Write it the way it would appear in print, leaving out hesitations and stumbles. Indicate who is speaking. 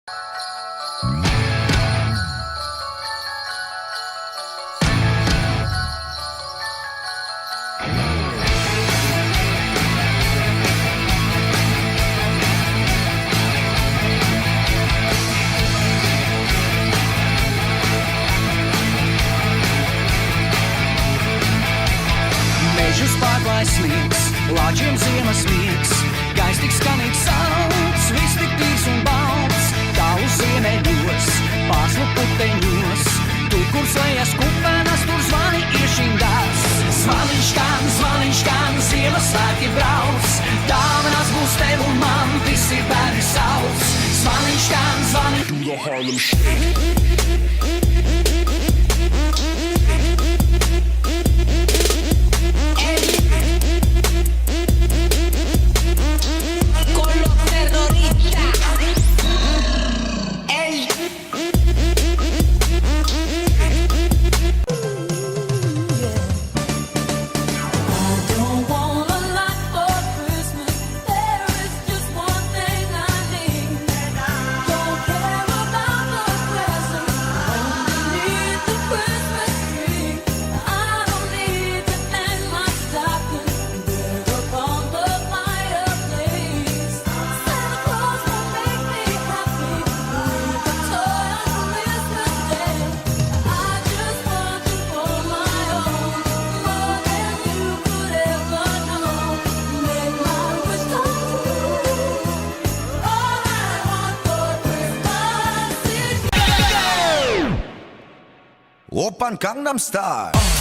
Speaker 1: Mežus pārklāj sniegs, lāčiem ziemas miegs, gaiss tik skanīgs sauc, viss tik tīrs un balts, tālu ziemeļos, pārslu puteņos, tur, kur slējas kupenas, tur zvani iešindās. Zvaniņš skan, Ziemassvētki brauc, dāvanas būs tev un man, visi bērni sauc. Zvaniņš skan, zvani, do the Harlem Shake.
Speaker 2: Oppan Gangnam Style.